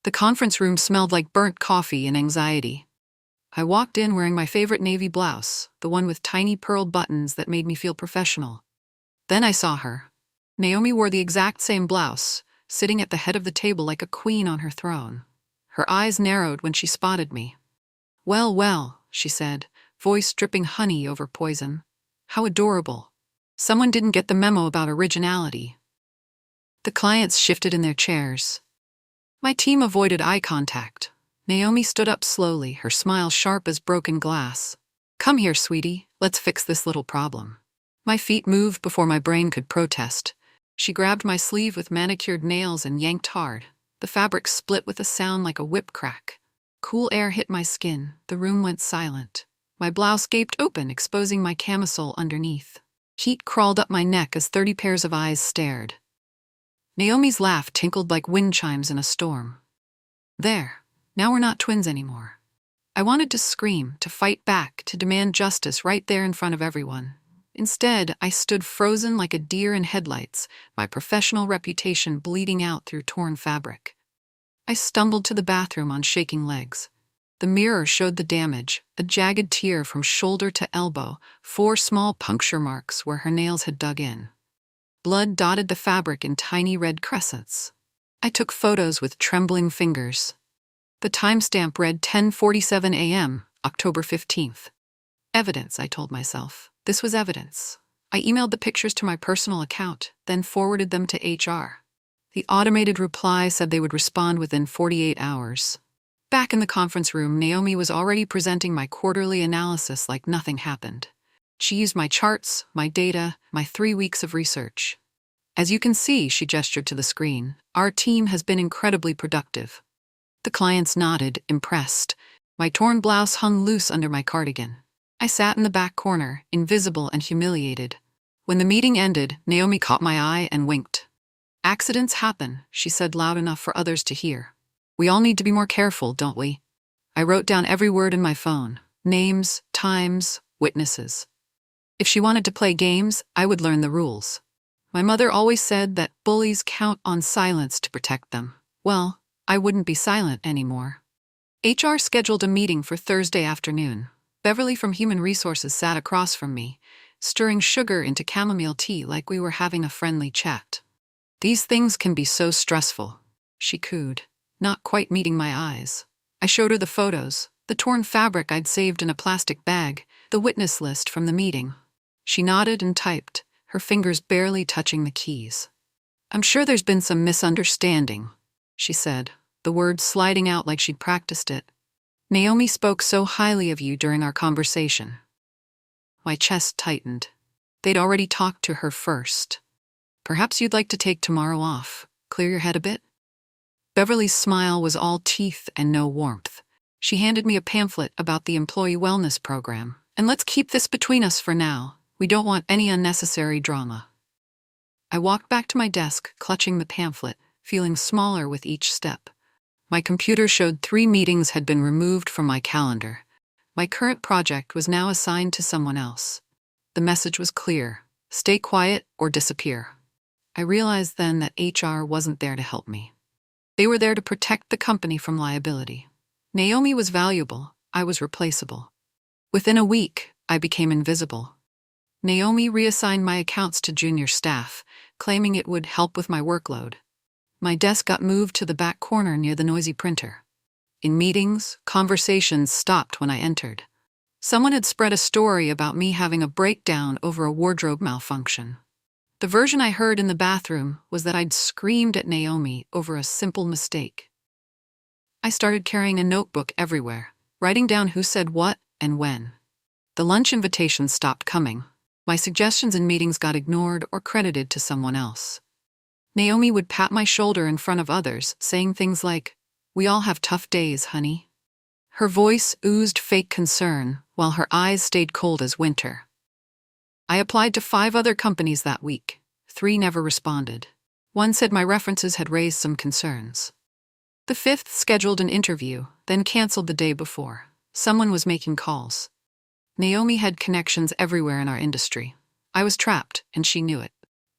The conference room smelled like burnt coffee and anxiety. I walked in wearing my favorite navy blouse, the one with tiny pearled buttons that made me feel professional. Then I saw her. Naomi wore the exact same blouse, sitting at the head of the table like a queen on her throne. Her eyes narrowed when she spotted me. "Well, well," she said, voice dripping honey over poison. "How adorable. Someone didn't get the memo about originality." The clients shifted in their chairs. My team avoided eye contact. Naomi stood up slowly, her smile sharp as broken glass. "Come here, sweetie, let's fix this little problem." My feet moved before my brain could protest. She grabbed my sleeve with manicured nails and yanked hard. The fabric split with a sound like a whip crack. Cool air hit my skin. The room went silent. My blouse gaped open, exposing my camisole underneath. Heat crawled up my neck as 30 pairs of eyes stared. Naomi's laugh tinkled like wind chimes in a storm. "There. Now we're not twins anymore." I wanted to scream, to fight back, to demand justice right there in front of everyone. Instead, I stood frozen like a deer in headlights, my professional reputation bleeding out through torn fabric. I stumbled to the bathroom on shaking legs. The mirror showed the damage, a jagged tear from shoulder to elbow, 4 small puncture marks where her nails had dug in. Blood dotted the fabric in tiny red crescents. I took photos with trembling fingers. The timestamp read 10:47 a.m., October 15th. Evidence, I told myself. This was evidence. I emailed the pictures to my personal account, then forwarded them to HR. The automated reply said they would respond within 48 hours. Back in the conference room, Naomi was already presenting my quarterly analysis like nothing happened. She used my charts, my data, my 3 weeks of research. "As you can see," she gestured to the screen, "our team has been incredibly productive." The clients nodded, impressed. My torn blouse hung loose under my cardigan. I sat in the back corner, invisible and humiliated. When the meeting ended, Naomi caught my eye and winked. "Accidents happen," she said loud enough for others to hear. "We all need to be more careful, don't we?" I wrote down every word in my phone. Names, times, witnesses. If she wanted to play games, I would learn the rules. My mother always said that bullies count on silence to protect them. Well, I wouldn't be silent anymore. HR scheduled a meeting for Thursday afternoon. Beverly from Human Resources sat across from me, stirring sugar into chamomile tea like we were having a friendly chat. "These things can be so stressful," she cooed, not quite meeting my eyes. I showed her the photos, the torn fabric I'd saved in a plastic bag, the witness list from the meeting. She nodded and typed, her fingers barely touching the keys. "I'm sure there's been some misunderstanding," she said, the words sliding out like she'd practiced it. "Naomi spoke so highly of you during our conversation." My chest tightened. They'd already talked to her first. "Perhaps you'd like to take tomorrow off, clear your head a bit?" Beverly's smile was all teeth and no warmth. She handed me a pamphlet about the employee wellness program. "And let's keep this between us for now. We don't want any unnecessary drama." I walked back to my desk, clutching the pamphlet, feeling smaller with each step. My computer showed 3 meetings had been removed from my calendar. My current project was now assigned to someone else. The message was clear: stay quiet or disappear. I realized then that HR wasn't there to help me. They were there to protect the company from liability. Naomi was valuable, I was replaceable. Within a week, I became invisible. Naomi reassigned my accounts to junior staff, claiming it would help with my workload. My desk got moved to the back corner near the noisy printer. In meetings, conversations stopped when I entered. Someone had spread a story about me having a breakdown over a wardrobe malfunction. The version I heard in the bathroom was that I'd screamed at Naomi over a simple mistake. I started carrying a notebook everywhere, writing down who said what and when. The lunch invitations stopped coming. My suggestions in meetings got ignored or credited to someone else. Naomi would pat my shoulder in front of others, saying things like, "We all have tough days, honey." Her voice oozed fake concern, while her eyes stayed cold as winter. I applied to 5 other companies that week. 3 never responded. One said my references had raised some concerns. The 5th scheduled an interview, then canceled the day before. Someone was making calls. Naomi had connections everywhere in our industry. I was trapped, and she knew it.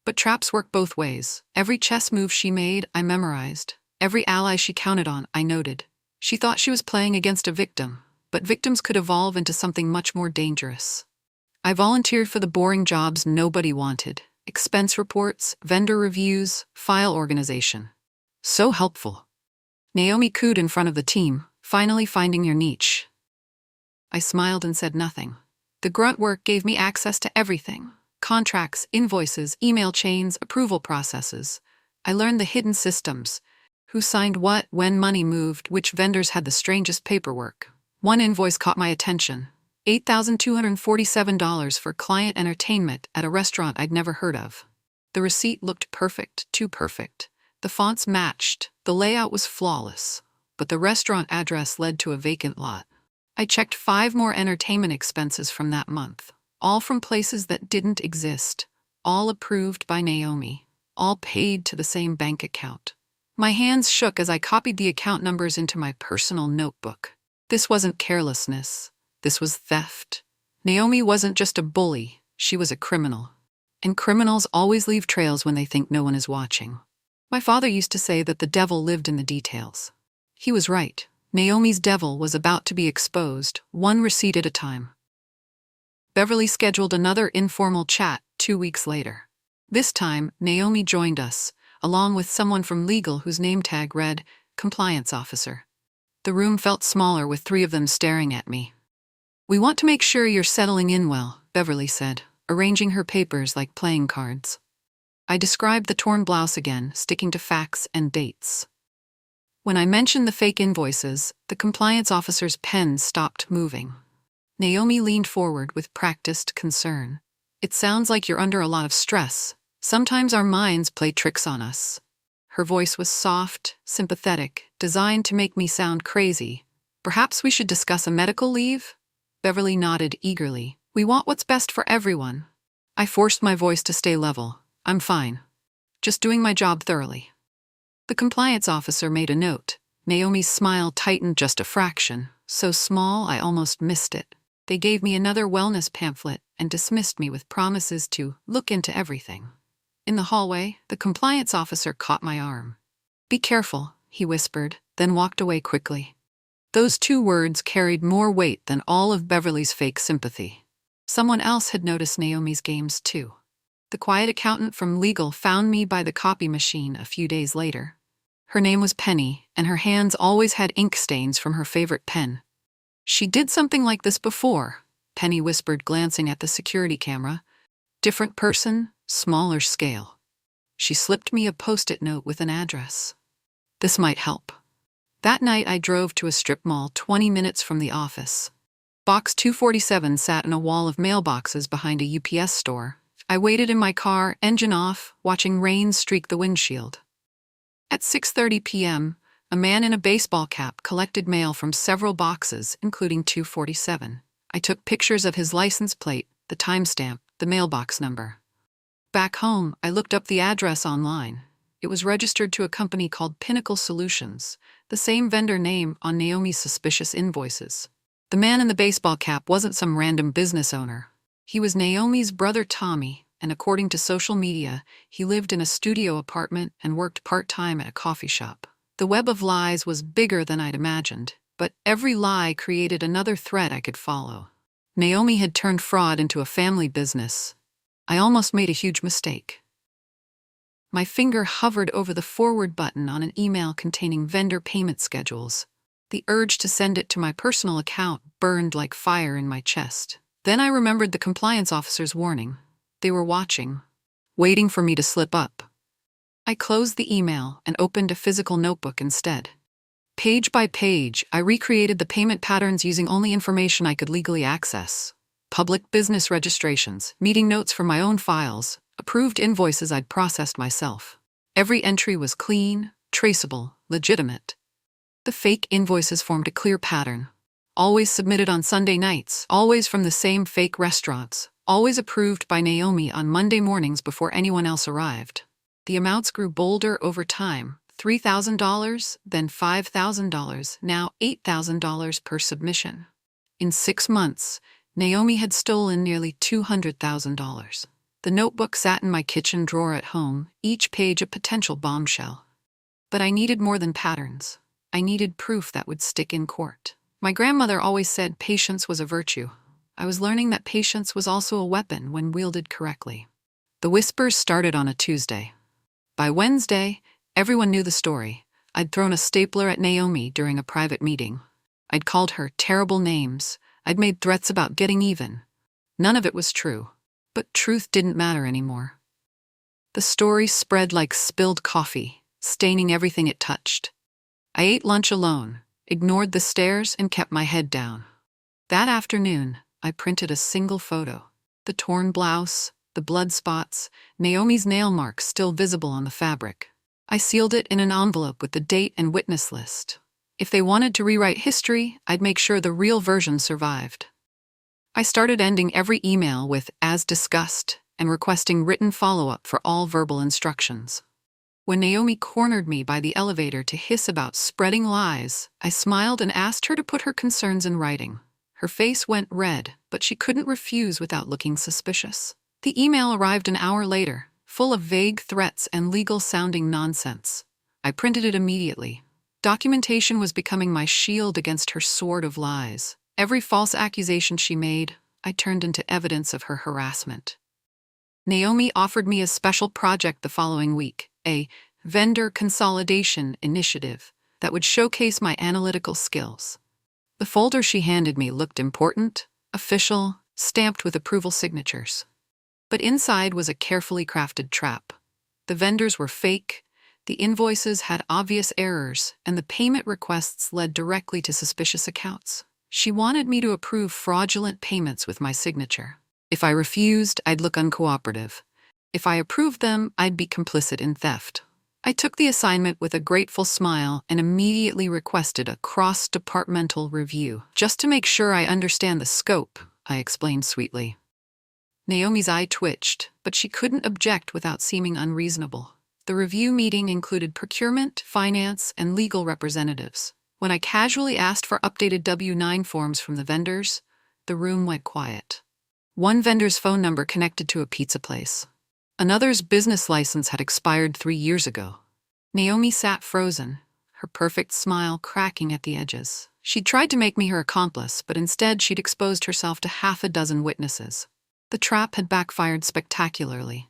But traps work both ways. Every chess move she made, I memorized. Every ally she counted on, I noted. She thought she was playing against a victim, but victims could evolve into something much more dangerous. I volunteered for the boring jobs nobody wanted: expense reports, vendor reviews, file organization. So helpful. Naomi cooed in front of the team, finally finding your niche. I smiled and said nothing. The grunt work gave me access to everything: contracts, invoices, email chains, approval processes. I learned the hidden systems: who signed what, when money moved, which vendors had the strangest paperwork. One invoice caught my attention: $8,247 for client entertainment at a restaurant I'd never heard of. The receipt looked perfect, too perfect. The fonts matched, the layout was flawless, but the restaurant address led to a vacant lot. I checked 5 more entertainment expenses from that month, all from places that didn't exist, all approved by Naomi, all paid to the same bank account. My hands shook as I copied the account numbers into my personal notebook. This wasn't carelessness. This was theft. Naomi wasn't just a bully, she was a criminal. And criminals always leave trails when they think no one is watching. My father used to say that the devil lived in the details. He was right. Naomi's devil was about to be exposed, one receipt at a time. Beverly scheduled another informal chat 2 weeks later. This time, Naomi joined us, along with someone from legal whose name tag read, Compliance Officer. The room felt smaller with 3 of them staring at me. "We want to make sure you're settling in well," Beverly said, arranging her papers like playing cards. I described the torn blouse again, sticking to facts and dates. When I mentioned the fake invoices, the compliance officer's pen stopped moving. Naomi leaned forward with practiced concern. "It sounds like you're under a lot of stress. Sometimes our minds play tricks on us." Her voice was soft, sympathetic, designed to make me sound crazy. "Perhaps we should discuss a medical leave?" Beverly nodded eagerly. "We want what's best for everyone." I forced my voice to stay level. "I'm fine. Just doing my job thoroughly." The compliance officer made a note. Naomi's smile tightened just a fraction, so small I almost missed it. They gave me another wellness pamphlet and dismissed me with promises to look into everything. In the hallway, the compliance officer caught my arm. "Be careful," he whispered, then walked away quickly. Those 2 words carried more weight than all of Beverly's fake sympathy. Someone else had noticed Naomi's games too. The quiet accountant from legal found me by the copy machine a few days later. Her name was Penny, and her hands always had ink stains from her favorite pen. "She did something like this before," Penny whispered, glancing at the security camera. "Different person, smaller scale." She slipped me a post-it note with an address. This might help. That night I drove to a strip mall 20 minutes from the office. Box 247 sat in a wall of mailboxes behind a UPS store. I waited in my car, engine off, watching rain streak the windshield. At 6:30 p.m., a man in a baseball cap collected mail from several boxes, including 247. I took pictures of his license plate, the timestamp, the mailbox number. Back home, I looked up the address online. It was registered to a company called Pinnacle Solutions, the same vendor name on Naomi's suspicious invoices. The man in the baseball cap wasn't some random business owner. He was Naomi's brother Tommy, and according to social media, he lived in a studio apartment and worked part-time at a coffee shop. The web of lies was bigger than I'd imagined, but every lie created another thread I could follow. Naomi had turned fraud into a family business. I almost made a huge mistake. My finger hovered over the forward button on an email containing vendor payment schedules. The urge to send it to my personal account burned like fire in my chest. Then I remembered the compliance officer's warning. They were watching, waiting for me to slip up. I closed the email and opened a physical notebook instead. Page by page, I recreated the payment patterns using only information I could legally access: public business registrations, meeting notes from my own files, approved invoices I'd processed myself. Every entry was clean, traceable, legitimate. The fake invoices formed a clear pattern. Always submitted on Sunday nights, always from the same fake restaurants, always approved by Naomi on Monday mornings before anyone else arrived. The amounts grew bolder over time: $3,000, then $5,000, now $8,000 per submission. In 6 months, Naomi had stolen nearly $200,000. The notebook sat in my kitchen drawer at home, each page a potential bombshell. But I needed more than patterns. I needed proof that would stick in court. My grandmother always said patience was a virtue. I was learning that patience was also a weapon when wielded correctly. The whispers started on a Tuesday. By Wednesday, everyone knew the story. I'd thrown a stapler at Naomi during a private meeting. I'd called her terrible names. I'd made threats about getting even. None of it was true. But truth didn't matter anymore. The story spread like spilled coffee, staining everything it touched. I ate lunch alone, ignored the stares, and kept my head down. That afternoon, I printed a single photo. The torn blouse, the blood spots, Naomi's nail marks still visible on the fabric. I sealed it in an envelope with the date and witness list. If they wanted to rewrite history, I'd make sure the real version survived. I started ending every email with "as discussed" and requesting written follow-up for all verbal instructions. When Naomi cornered me by the elevator to hiss about spreading lies, I smiled and asked her to put her concerns in writing. Her face went red, but she couldn't refuse without looking suspicious. The email arrived an hour later, full of vague threats and legal-sounding nonsense. I printed it immediately. Documentation was becoming my shield against her sword of lies. Every false accusation she made, I turned into evidence of her harassment. Naomi offered me a special project the following week, a vendor consolidation initiative that would showcase my analytical skills. The folder she handed me looked important, official, stamped with approval signatures. But inside was a carefully crafted trap. The vendors were fake, the invoices had obvious errors, and the payment requests led directly to suspicious accounts. She wanted me to approve fraudulent payments with my signature. If I refused, I'd look uncooperative. If I approved them, I'd be complicit in theft. I took the assignment with a grateful smile and immediately requested a cross-departmental review. Just to make sure I understand the scope, I explained sweetly. Naomi's eye twitched, but she couldn't object without seeming unreasonable. The review meeting included procurement, finance, and legal representatives. When I casually asked for updated W-9 forms from the vendors, the room went quiet. One vendor's phone number connected to a pizza place. Another's business license had expired 3 years ago. Naomi sat frozen, her perfect smile cracking at the edges. She'd tried to make me her accomplice, but instead she'd exposed herself to half a dozen witnesses. The trap had backfired spectacularly.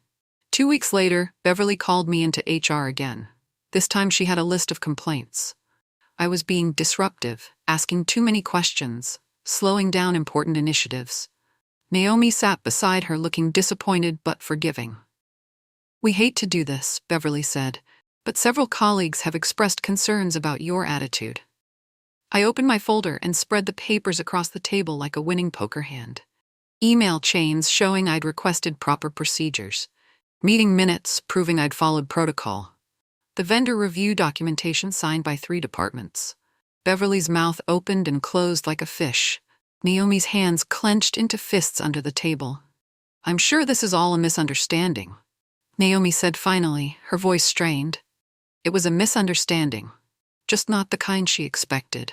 2 weeks later, Beverly called me into HR again. This time she had a list of complaints. I was being disruptive, asking too many questions, slowing down important initiatives. Naomi sat beside her looking disappointed but forgiving. "We hate to do this," Beverly said, "but several colleagues have expressed concerns about your attitude." I opened my folder and spread the papers across the table like a winning poker hand. Email chains showing I'd requested proper procedures. Meeting minutes proving I'd followed protocol. The vendor review documentation signed by 3 departments. Beverly's mouth opened and closed like a fish. Naomi's hands clenched into fists under the table. "I'm sure this is all a misunderstanding," Naomi said finally, her voice strained. It was a misunderstanding, just not the kind she expected.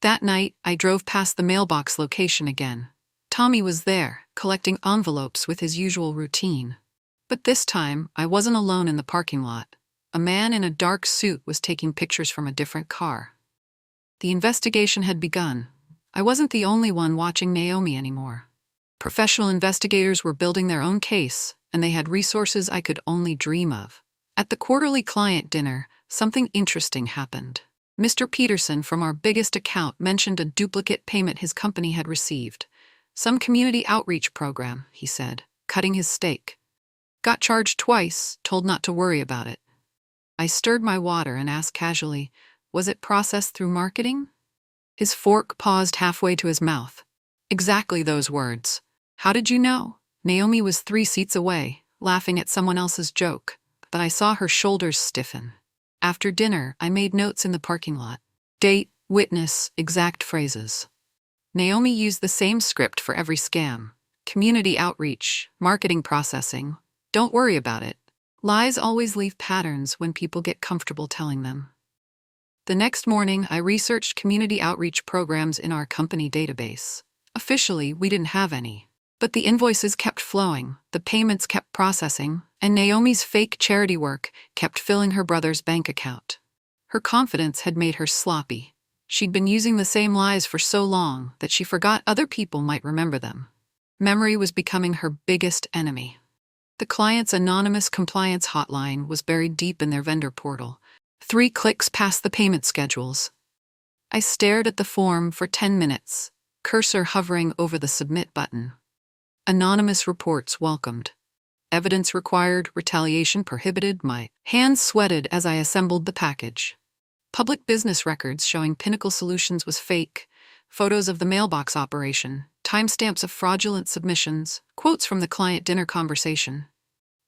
That night, I drove past the mailbox location again. Tommy was there, collecting envelopes with his usual routine. But this time, I wasn't alone in the parking lot. A man in a dark suit was taking pictures from a different car. The investigation had begun. I wasn't the only one watching Naomi anymore. Professional investigators were building their own case, and they had resources I could only dream of. At the quarterly client dinner, something interesting happened. Mr. Peterson from our biggest account mentioned a duplicate payment his company had received. Some community outreach program, he said, cutting his steak. Got charged twice, told not to worry about it. I stirred my water and asked casually, was it processed through marketing? His fork paused halfway to his mouth. Exactly those words. How did you know? Naomi was 3 seats away, laughing at someone else's joke, but I saw her shoulders stiffen. After dinner, I made notes in the parking lot. Date, witness, exact phrases. Naomi used the same script for every scam. Community outreach, marketing processing. Don't worry about it. Lies always leave patterns when people get comfortable telling them. The next morning, I researched community outreach programs in our company database. Officially, we didn't have any. But the invoices kept flowing, the payments kept processing, and Naomi's fake charity work kept filling her brother's bank account. Her confidence had made her sloppy. She'd been using the same lies for so long that she forgot other people might remember them. Memory was becoming her biggest enemy. The client's anonymous compliance hotline was buried deep in their vendor portal, 3 clicks past the payment schedules. I stared at the form for 10 minutes, cursor hovering over the submit button. Anonymous reports welcomed. Evidence required, retaliation prohibited. My hands sweated as I assembled the package. Public business records showing Pinnacle Solutions was fake, photos of the mailbox operation, timestamps of fraudulent submissions, quotes from the client dinner conversation.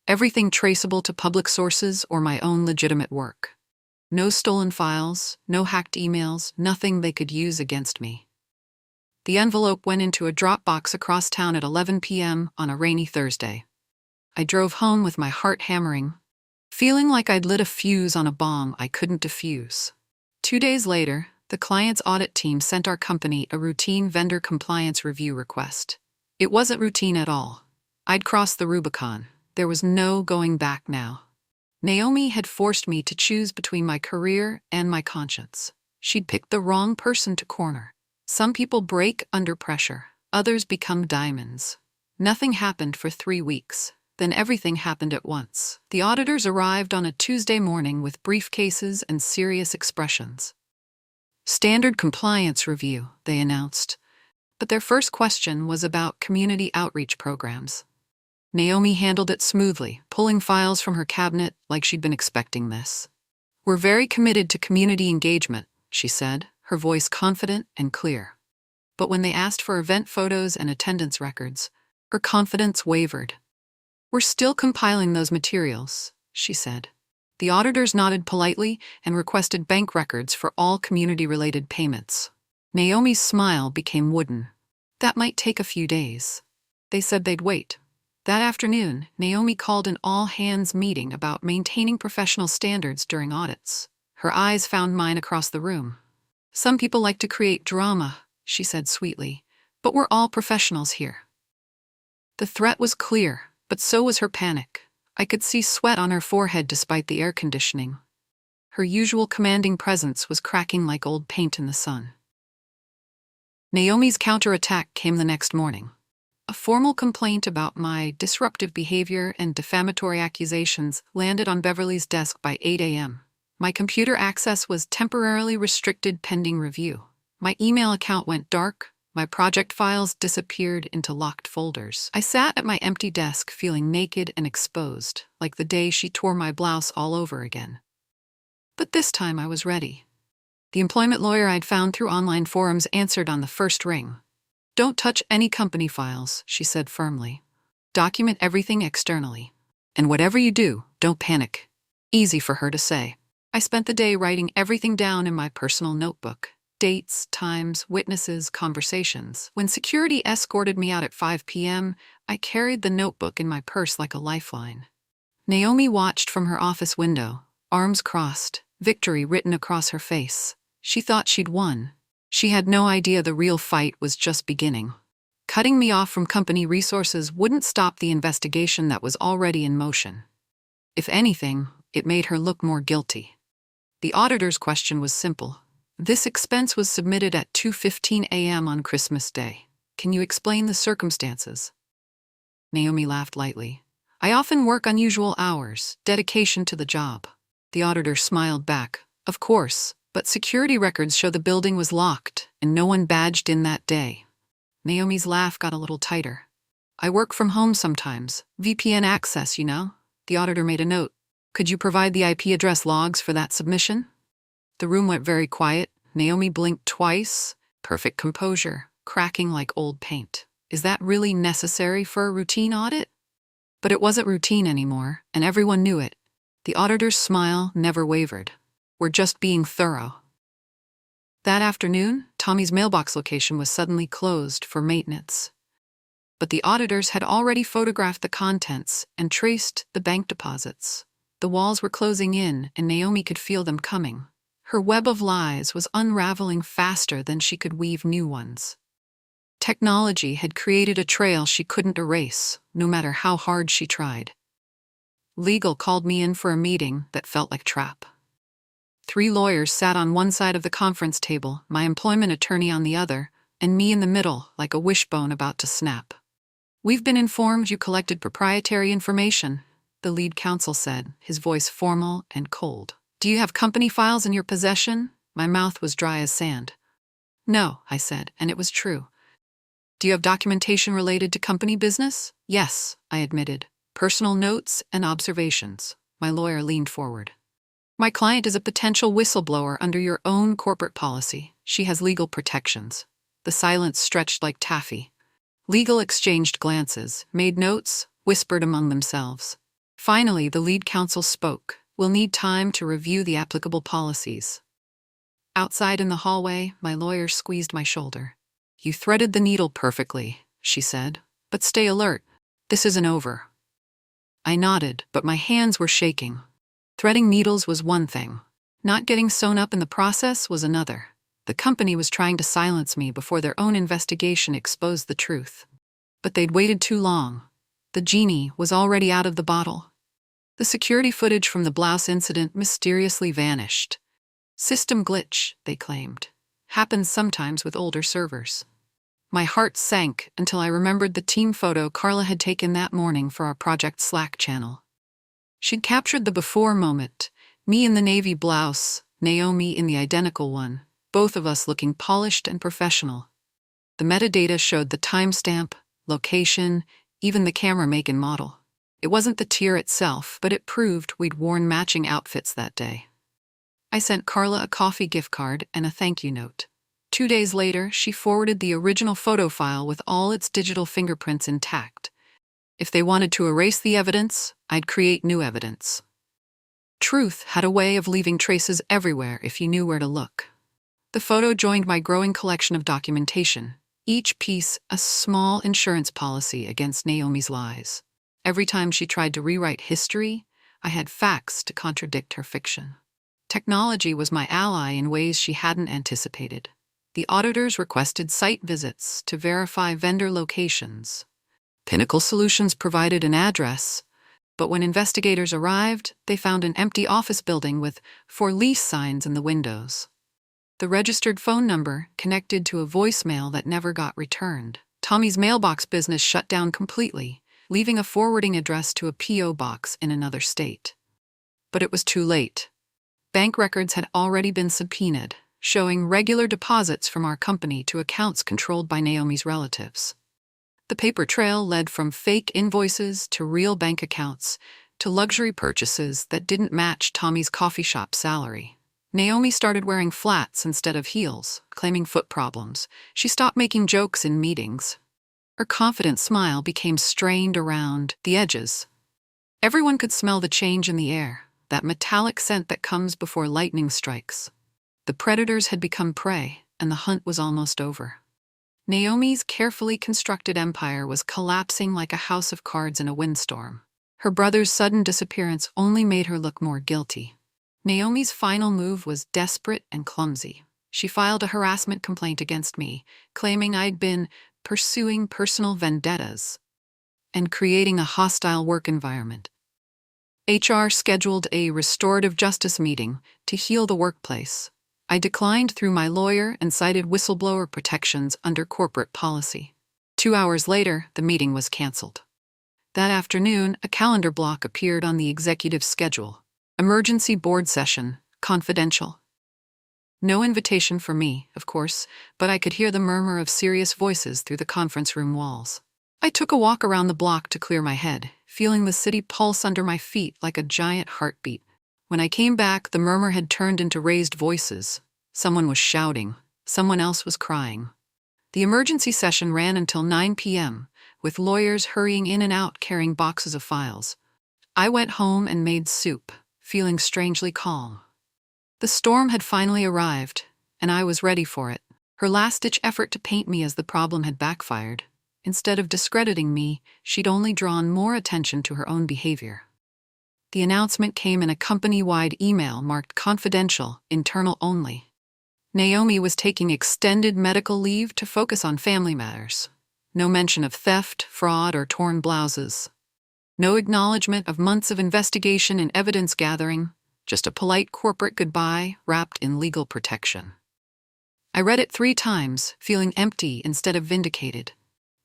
Everything traceable to public sources or my own legitimate work. No stolen files, no hacked emails, nothing they could use against me. The envelope went into a drop box across town at 11 p.m. on a rainy Thursday. I drove home with my heart hammering, feeling like I'd lit a fuse on a bomb I couldn't defuse. 2 days later, the client's audit team sent our company a routine vendor compliance review request. It wasn't routine at all. I'd crossed the Rubicon. There was no going back now. Naomi had forced me to choose between my career and my conscience. She'd picked the wrong person to corner. Some people break under pressure. Others become diamonds. Nothing happened for 3 weeks. Then everything happened at once. The auditors arrived on a Tuesday morning with briefcases and serious expressions. Standard compliance review, they announced. But their first question was about community outreach programs. Naomi handled it smoothly, pulling files from her cabinet like she'd been expecting this. "We're very committed to community engagement," she said, her voice confident and clear. But when they asked for event photos and attendance records, her confidence wavered. "We're still compiling those materials," she said. The auditors nodded politely and requested bank records for all community-related payments. Naomi's smile became wooden. "That might take a few days." They said they'd wait. That afternoon, Naomi called an all-hands meeting about maintaining professional standards during audits. Her eyes found mine across the room. "Some people like to create drama," she said sweetly, "but we're all professionals here." The threat was clear, but so was her panic. I could see sweat on her forehead despite the air conditioning. Her usual commanding presence was cracking like old paint in the sun. Naomi's counterattack came the next morning. A formal complaint about my disruptive behavior and defamatory accusations landed on Beverly's desk by 8 a.m. My computer access was temporarily restricted pending review. My email account went dark. My project files disappeared into locked folders. I sat at my empty desk feeling naked and exposed, like the day she tore my blouse all over again. But this time I was ready. The employment lawyer I'd found through online forums answered on the first ring. "Don't touch any company files," she said firmly. "Document everything externally. And whatever you do, don't panic." Easy for her to say. I spent the day writing everything down in my personal notebook. Dates, times, witnesses, conversations. When security escorted me out at 5 p.m., I carried the notebook in my purse like a lifeline. Naomi watched from her office window, arms crossed, victory written across her face. She thought she'd won. She had no idea the real fight was just beginning. Cutting me off from company resources wouldn't stop the investigation that was already in motion. If anything, it made her look more guilty. The auditor's question was simple. "This expense was submitted at 2:15 a.m. on Christmas Day. Can you explain the circumstances?" Naomi laughed lightly. "I often work unusual hours, dedication to the job." The auditor smiled back. "Of course, but security records show the building was locked and no one badged in that day." Naomi's laugh got a little tighter. "I work from home sometimes. VPN access, you know." The auditor made a note. "Could you provide the IP address logs for that submission?" The room went very quiet. Naomi blinked twice. Perfect composure, cracking like old paint. Is that really necessary for a routine audit? But it wasn't routine anymore, and everyone knew it. The auditor's smile never wavered. "We're just being thorough." That afternoon, Tommy's mailbox location was suddenly closed for maintenance. But the auditors had already photographed the contents and traced the bank deposits. The walls were closing in, and Naomi could feel them coming. Her web of lies was unraveling faster than she could weave new ones. Technology had created a trail she couldn't erase, no matter how hard she tried. Legal called me in for a meeting that felt like trap. 3 lawyers sat on one side of the conference table, my employment attorney on the other, and me in the middle, like a wishbone about to snap. "We've been informed you collected proprietary information," the lead counsel said, his voice formal and cold. "Do you have company files in your possession?" My mouth was dry as sand. "No," I said, and it was true. "Do you have documentation related to company business?" "Yes," I admitted. "Personal notes and observations." My lawyer leaned forward. "My client is a potential whistleblower under your own corporate policy. She has legal protections." The silence stretched like taffy. Legal exchanged glances, made notes, whispered among themselves. Finally, the lead counsel spoke. "We'll need time to review the applicable policies." Outside in the hallway, my lawyer squeezed my shoulder. "You threaded the needle perfectly," she said. "But stay alert. This isn't over." I nodded, but my hands were shaking. Threading needles was one thing. Not getting sewn up in the process was another. The company was trying to silence me before their own investigation exposed the truth. But they'd waited too long. The genie was already out of the bottle. The security footage from the Blouse incident mysteriously vanished. "System glitch," they claimed. "Happens sometimes with older servers." My heart sank until I remembered the team photo Carla had taken that morning for our Project Slack channel. She'd captured the before moment, me in the navy blouse, Naomi in the identical one, both of us looking polished and professional. The metadata showed the timestamp, location, even the camera make and model. It wasn't the tier itself, but it proved we'd worn matching outfits that day. I sent Carla a coffee gift card and a thank you note. 2 days later, she forwarded the original photo file with all its digital fingerprints intact. If they wanted to erase the evidence, I'd create new evidence. Truth had a way of leaving traces everywhere if you knew where to look. The photo joined my growing collection of documentation, each piece a small insurance policy against Naomi's lies. Every time she tried to rewrite history, I had facts to contradict her fiction. Technology was my ally in ways she hadn't anticipated. The auditors requested site visits to verify vendor locations. Pinnacle Solutions provided an address, but when investigators arrived, they found an empty office building with "for lease" signs in the windows. The registered phone number connected to a voicemail that never got returned. Tommy's mailbox business shut down completely, leaving a forwarding address to a P.O. box in another state. But it was too late. Bank records had already been subpoenaed, showing regular deposits from our company to accounts controlled by Naomi's relatives. The paper trail led from fake invoices to real bank accounts to luxury purchases that didn't match Tommy's coffee shop salary. Naomi started wearing flats instead of heels, claiming foot problems. She stopped making jokes in meetings. Her confident smile became strained around the edges. Everyone could smell the change in the air, that metallic scent that comes before lightning strikes. The predators had become prey, and the hunt was almost over. Naomi's carefully constructed empire was collapsing like a house of cards in a windstorm. Her brother's sudden disappearance only made her look more guilty. Naomi's final move was desperate and clumsy. She filed a harassment complaint against me, claiming I'd been pursuing personal vendettas and creating a hostile work environment. HR scheduled a restorative justice meeting to heal the workplace. I declined through my lawyer and cited whistleblower protections under corporate policy. 2 hours later, the meeting was canceled. That afternoon, a calendar block appeared on the executive schedule. Emergency board session, confidential. No invitation for me, of course, but I could hear the murmur of serious voices through the conference room walls. I took a walk around the block to clear my head, feeling the city pulse under my feet like a giant heartbeat. When I came back, the murmur had turned into raised voices. Someone was shouting. Someone else was crying. The emergency session ran until 9 p.m., with lawyers hurrying in and out carrying boxes of files. I went home and made soup, feeling strangely calm. The storm had finally arrived, and I was ready for it. Her last-ditch effort to paint me as the problem had backfired. Instead of discrediting me, she'd only drawn more attention to her own behavior. The announcement came in a company-wide email marked confidential, internal only. Naomi was taking extended medical leave to focus on family matters. No mention of theft, fraud, or torn blouses. No acknowledgement of months of investigation and evidence gathering, just a polite corporate goodbye wrapped in legal protection. I read it 3 times, feeling empty instead of vindicated.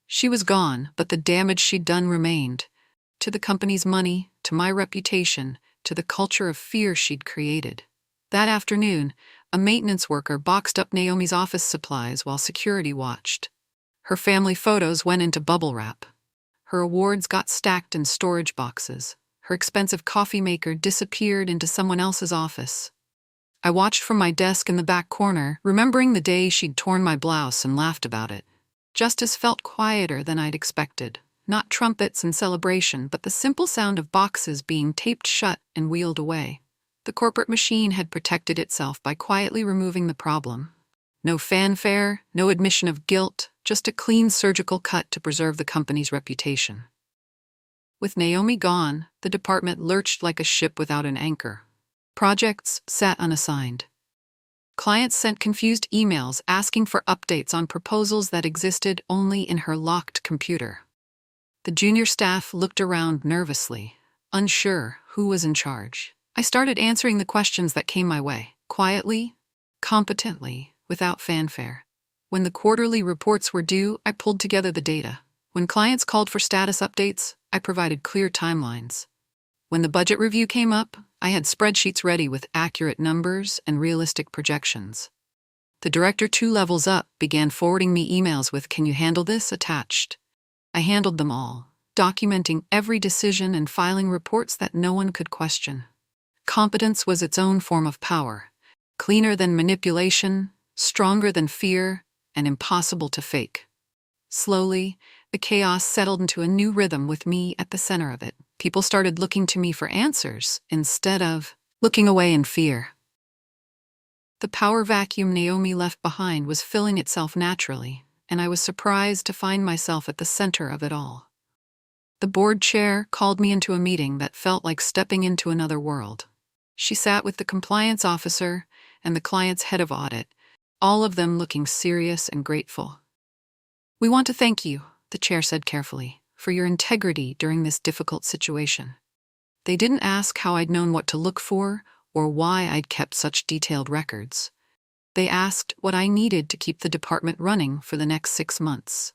She was gone, but the damage she'd done remained. To the company's money, to my reputation, to the culture of fear she'd created. That afternoon, a maintenance worker boxed up Naomi's office supplies while security watched. Her family photos went into bubble wrap. Her awards got stacked in storage boxes. Her expensive coffee maker disappeared into someone else's office. I watched from my desk in the back corner, remembering the day she'd torn my blouse and laughed about it. Justice felt quieter than I'd expected. Not trumpets and celebration, but the simple sound of boxes being taped shut and wheeled away. The corporate machine had protected itself by quietly removing the problem. No fanfare, no admission of guilt, just a clean surgical cut to preserve the company's reputation. With Naomi gone, the department lurched like a ship without an anchor. Projects sat unassigned. Clients sent confused emails asking for updates on proposals that existed only in her locked computer. The junior staff looked around nervously, unsure who was in charge. I started answering the questions that came my way, quietly, competently, without fanfare. When the quarterly reports were due, I pulled together the data. When clients called for status updates, I provided clear timelines. When the budget review came up, I had spreadsheets ready with accurate numbers and realistic projections. The director 2 levels up began forwarding me emails with "Can you handle this?" attached. I handled them all, documenting every decision and filing reports that no one could question. Competence was its own form of power, cleaner than manipulation, stronger than fear, and impossible to fake. Slowly, the chaos settled into a new rhythm with me at the center of it. People started looking to me for answers instead of looking away in fear. The power vacuum Naomi left behind was filling itself naturally, and I was surprised to find myself at the center of it all. The board chair called me into a meeting that felt like stepping into another world. She sat with the compliance officer and the client's head of audit, all of them looking serious and grateful. "We want to thank you," the chair said carefully, "for your integrity during this difficult situation." They didn't ask how I'd known what to look for or why I'd kept such detailed records. They asked what I needed to keep the department running for the next 6 months.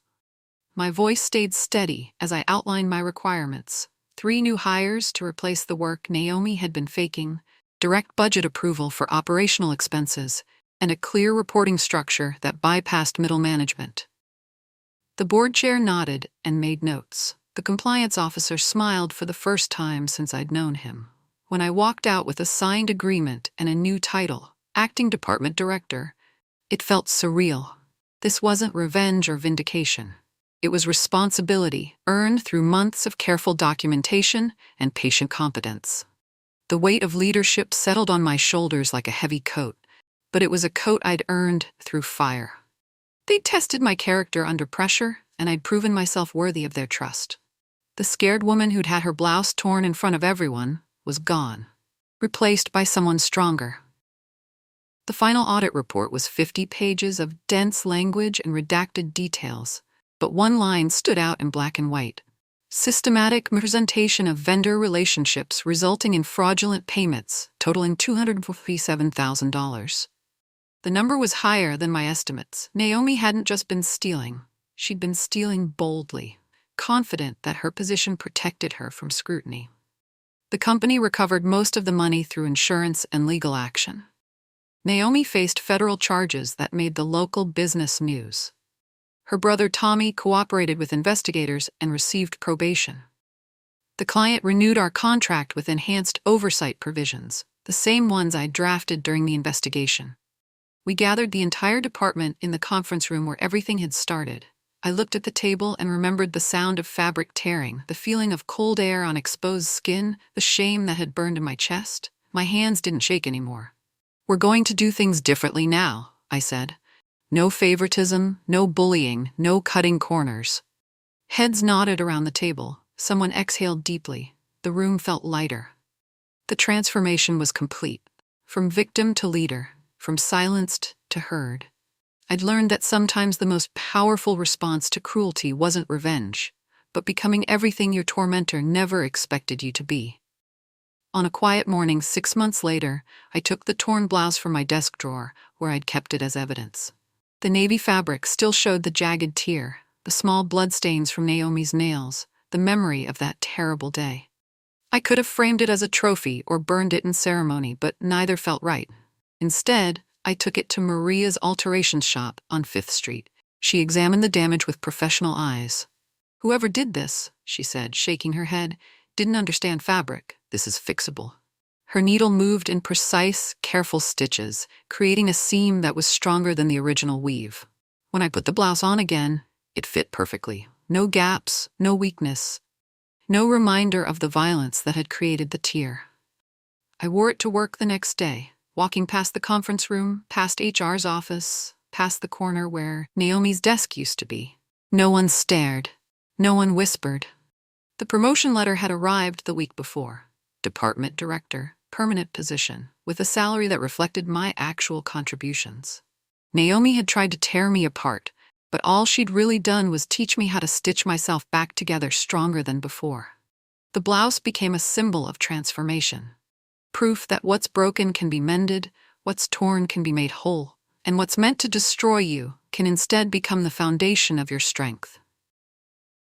My voice stayed steady as I outlined my requirements. 3 new hires to replace the work Naomi had been faking, direct budget approval for operational expenses, and a clear reporting structure that bypassed middle management. The board chair nodded and made notes. The compliance officer smiled for the first time since I'd known him. When I walked out with a signed agreement and a new title, Acting Department Director, it felt surreal. This wasn't revenge or vindication. It was responsibility earned through months of careful documentation and patient competence. The weight of leadership settled on my shoulders like a heavy coat, but it was a coat I'd earned through fire. They'd tested my character under pressure, and I'd proven myself worthy of their trust. The scared woman who'd had her blouse torn in front of everyone was gone, replaced by someone stronger. The final audit report was 50 pages of dense language and redacted details, but one line stood out in black and white. Systematic presentation of vendor relationships resulting in fraudulent payments, totaling $247,000. The number was higher than my estimates. Naomi hadn't just been stealing. She'd been stealing boldly, confident that her position protected her from scrutiny. The company recovered most of the money through insurance and legal action. Naomi faced federal charges that made the local business news. Her brother Tommy cooperated with investigators and received probation. The client renewed our contract with enhanced oversight provisions, the same ones I drafted during the investigation. We gathered the entire department in the conference room where everything had started. I looked at the table and remembered the sound of fabric tearing, the feeling of cold air on exposed skin, the shame that had burned in my chest. My hands didn't shake anymore. "We're going to do things differently now," I said. "No favoritism, no bullying, no cutting corners." Heads nodded around the table. Someone exhaled deeply. The room felt lighter. The transformation was complete. From victim to leader, from silenced to heard. I'd learned that sometimes the most powerful response to cruelty wasn't revenge, but becoming everything your tormentor never expected you to be. On a quiet morning 6 months later, I took the torn blouse from my desk drawer, where I'd kept it as evidence. The navy fabric still showed the jagged tear, the small bloodstains from Naomi's nails, the memory of that terrible day. I could have framed it as a trophy or burned it in ceremony, but neither felt right. Instead, I took it to Maria's alteration shop on 5th Street. She examined the damage with professional eyes. "Whoever did this," she said, shaking her head, "didn't understand fabric. This is fixable." Her needle moved in precise, careful stitches, creating a seam that was stronger than the original weave. When I put the blouse on again, it fit perfectly. No gaps, no weakness, no reminder of the violence that had created the tear. I wore it to work the next day, walking past the conference room, past HR's office, past the corner where Naomi's desk used to be. No one stared. No one whispered. The promotion letter had arrived the week before. Department director, permanent position, with a salary that reflected my actual contributions. Naomi had tried to tear me apart, but all she'd really done was teach me how to stitch myself back together stronger than before. The blouse became a symbol of transformation. Proof that what's broken can be mended, what's torn can be made whole, and what's meant to destroy you can instead become the foundation of your strength.